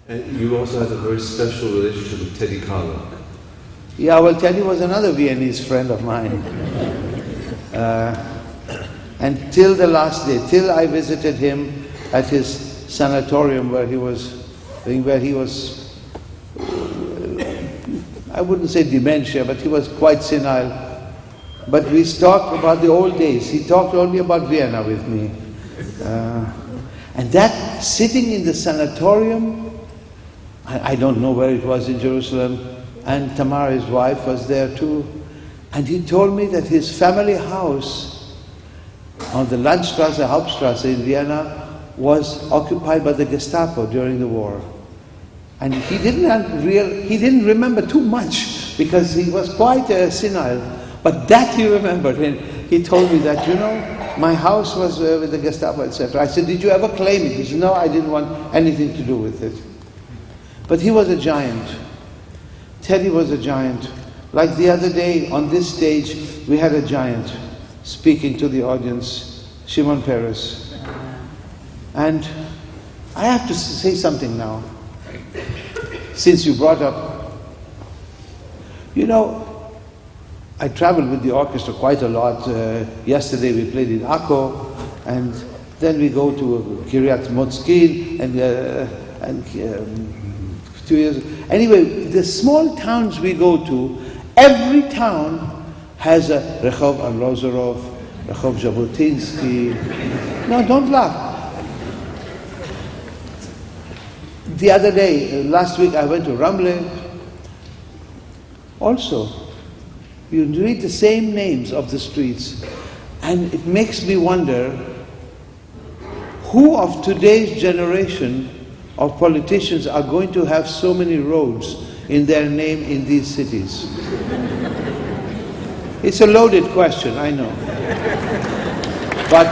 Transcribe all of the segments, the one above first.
And you also had a very special relationship with Teddy Karlak. Yeah, well, Teddy was another Viennese friend of mine. And till the last day, till I visited him at his sanatorium where he was, I wouldn't say dementia, but he was quite senile. But we talked about the old days. He talked only about Vienna with me. And that sitting in the sanatorium, I don't know where it was in Jerusalem, and Tamar, his wife, was there too. And he told me that his family house on the Landstrasse, Hauptstrasse in Vienna was occupied by the Gestapo during the war. And he didn't remember too much because he was quite senile. But that he remembered. And he told me that, you know, my house was with the Gestapo, etc. I said, did you ever claim it? He said, no, I didn't want anything to do with it. But he was a giant. Teddy was a giant. Like the other day on this stage, we had a giant speaking to the audience, Shimon Peres. And I have to say something now, since you brought up, you know, I traveled with the orchestra quite a lot. Yesterday we played in Akko, and then we go to Kiryat Motzkin, and 2 years. Anyway, the small towns we go to, every town has a Rehov Arlozorov, Rehov Jabotinsky. No, don't laugh. The other day, last week, I went to Ramle. Also, you read the same names of the streets, and it makes me wonder who of today's generation of politicians are going to have so many roads in their name in these cities. It's a loaded question, I know. But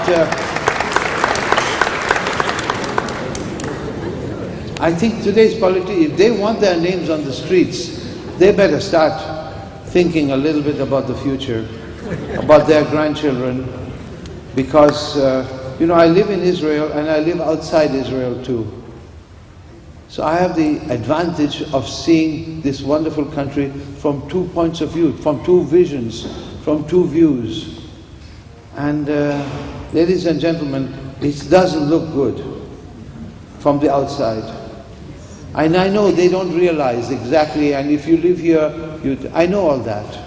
I think today's politicians, if they want their names on the streets, they better start thinking a little bit about the future, about their grandchildren, because, you know, I live in Israel and I live outside Israel too. So I have the advantage of seeing this wonderful country from 2 points of view, from 2 visions, from 2 views. And ladies and gentlemen, it doesn't look good from the outside. And I know they don't realize exactly, and if you live here, I know all that.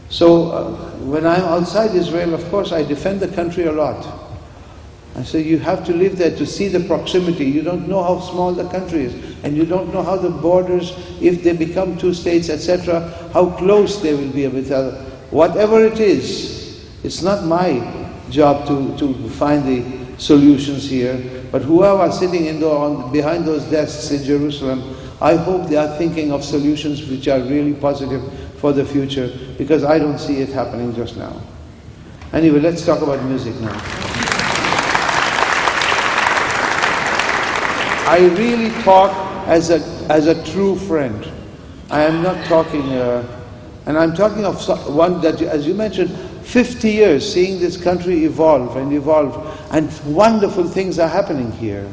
So when I'm outside Israel, of course, I defend the country a lot. I say you have to live there to see the proximity. You don't know how small the country is, and you don't know how the borders, if they become 2 states, etc., how close they will be with other. Whatever it is, it's not my job to find the solutions here, but whoever are sitting behind those desks in Jerusalem, I hope they are thinking of solutions which are really positive for the future, because I don't see it happening just now. Anyway, let's talk about music now. I really talk as a true friend. I am not talking, and I'm talking of one that, as you mentioned, 50 years seeing this country evolve and evolve, and wonderful things are happening here.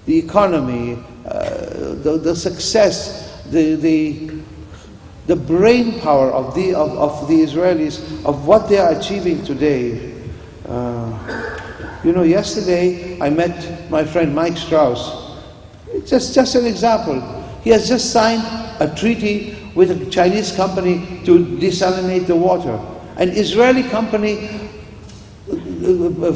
The economy, the success, the brain power of the Israelis, of what they are achieving today. You know, yesterday I met my friend Mike Strauss. Just an example. He has just signed a treaty with a Chinese company to desalinate the water. An Israeli company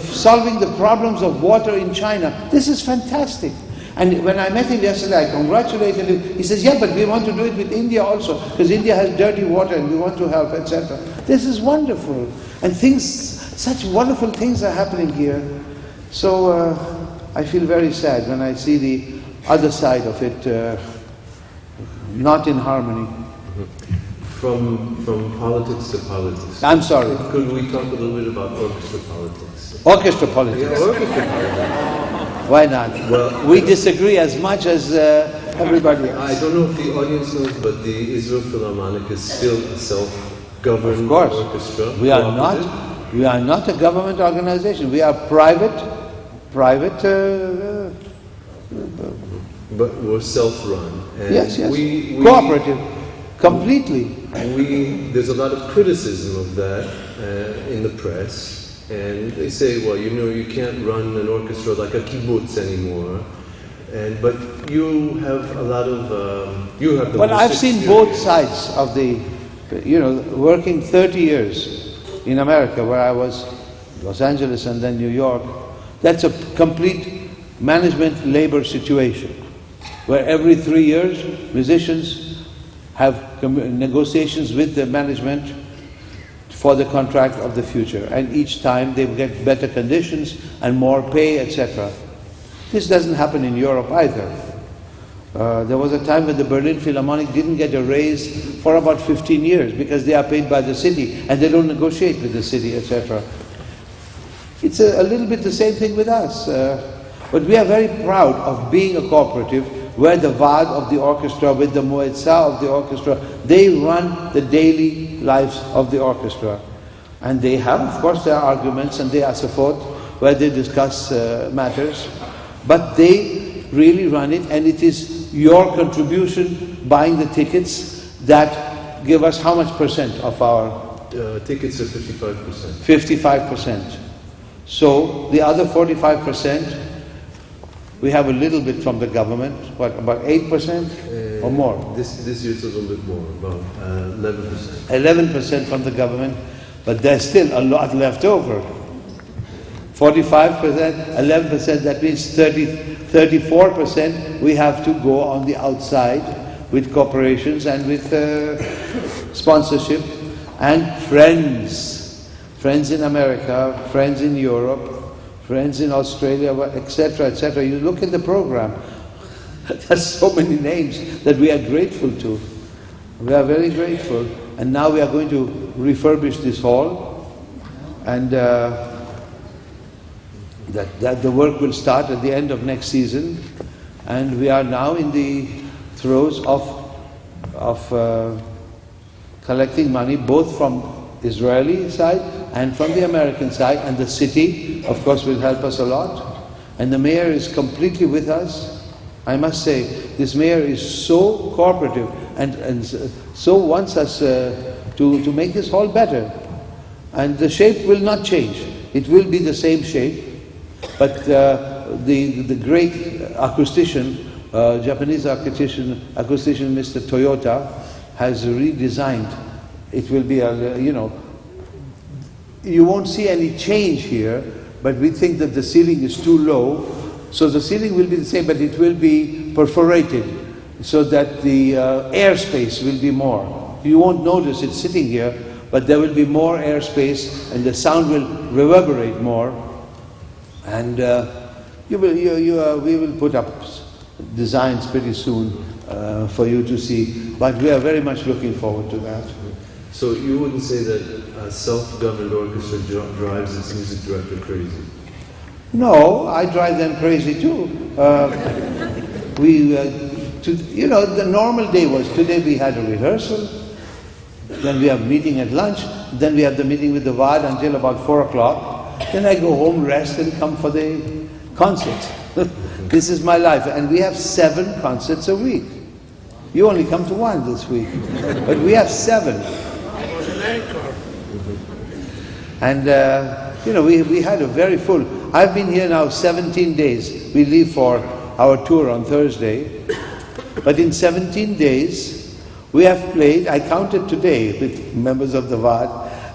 solving the problems of water in China. This is fantastic. And when I met him yesterday, I congratulated him. He says, yeah, but we want to do it with India also, because India has dirty water and we want to help, etc. This is wonderful. And such wonderful things are happening here. So I feel very sad when I see the other side of it not in harmony. From politics to politics. I'm sorry. Could we talk a little bit about orchestra politics? Orchestra politics. Yeah, orchestra politics. Why not? Well, we disagree as much as everybody else. I don't know if the audience knows, but the Israel Philharmonic is still a self-governed orchestra. We are not a government organization. We are private but we're self-run. And yes. we Cooperative, completely. There's a lot of criticism of that in the press, and they say, well, you can't run an orchestra like a kibbutz anymore. But you have a lot of you have the. Well, I've seen both sides of the, working 30 years in America, where I was, Los Angeles and then New York. That's a complete management labor situation, where every 3 years musicians have negotiations with the management for the contract of the future, and each time they get better conditions and more pay, etc. This doesn't happen in Europe either. There was a time when the Berlin Philharmonic didn't get a raise for about 15 years because they are paid by the city and they don't negotiate with the city, etc. It's a little bit the same thing with us. But we are very proud of being a cooperative where the Vard of the orchestra with the Moetza of the orchestra, they run the daily lives of the orchestra. And they have, of course, their arguments and their support where they discuss matters. But they really run it, and it is your contribution, buying the tickets, that give us how much percent of our... tickets are 55%. 55%. So the other 45%, we have a little bit from the government, what, about 8% or more? This year it's a little bit more, about 11%. 11% from the government, but there's still a lot left over. 45%, 11%, that means 34% we have to go on the outside with corporations and with sponsorship and friends. Friends in America, friends in Europe, friends in Australia, etc., etc. You look at the program, there's so many names that we are grateful to. We are very grateful. And now we are going to refurbish this hall, and that the work will start at the end of next season. And we are now in the throes of collecting money, both from Israeli side and from the American side, and the city, of course, will help us a lot. And the mayor is completely with us. I must say, this mayor is so cooperative and so wants us to make this hall better. And the shape will not change. It will be the same shape, but the great acoustician, Japanese acoustician Mr. Toyota, has redesigned. It will be you won't see any change here, but we think that the ceiling is too low, so the ceiling will be the same, but it will be perforated so that the airspace will be more. You won't notice it sitting here, but there will be more airspace and the sound will reverberate more. And we will put up designs pretty soon for you to see, but we are very much looking forward to that. So you wouldn't say that a self-governed orchestra drives its music director crazy? No, I drive them crazy too. The normal day was, today we had a rehearsal, then we have a meeting at lunch, then we have the meeting with the Vard until about 4 o'clock. Then I go home, rest, and come for the concert. This is my life. And we have 7 concerts a week. You only come to 1 this week, but we have 7. And we had a very full. I've been here now 17 days. We leave for our tour on Thursday. But in 17 days, we have played, I counted today with members of the Vard,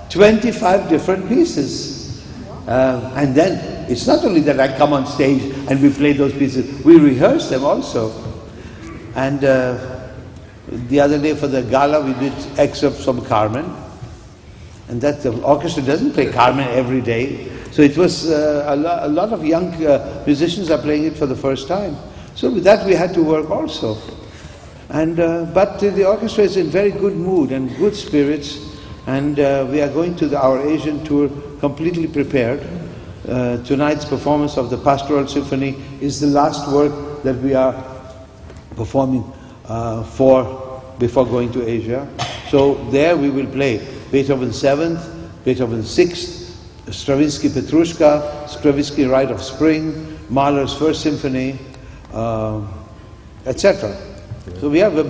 25 different pieces. And then, it's not only that I come on stage and we play those pieces, we rehearse them also. And the other day for the gala, we did excerpts from Carmen. And that the orchestra doesn't play Carmen every day. So it was a lot of young musicians are playing it for the first time. So with that we had to work also. And but the orchestra is in very good mood and good spirits. And we are going to our Asian tour completely prepared. Tonight's performance of the Pastoral Symphony is the last work that we are performing before going to Asia. So there we will play Beethoven's 7th, Beethoven's 6th, Stravinsky Petrushka, Stravinsky Rite of Spring, Mahler's First Symphony, etc. So we have a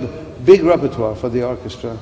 big repertoire for the orchestra.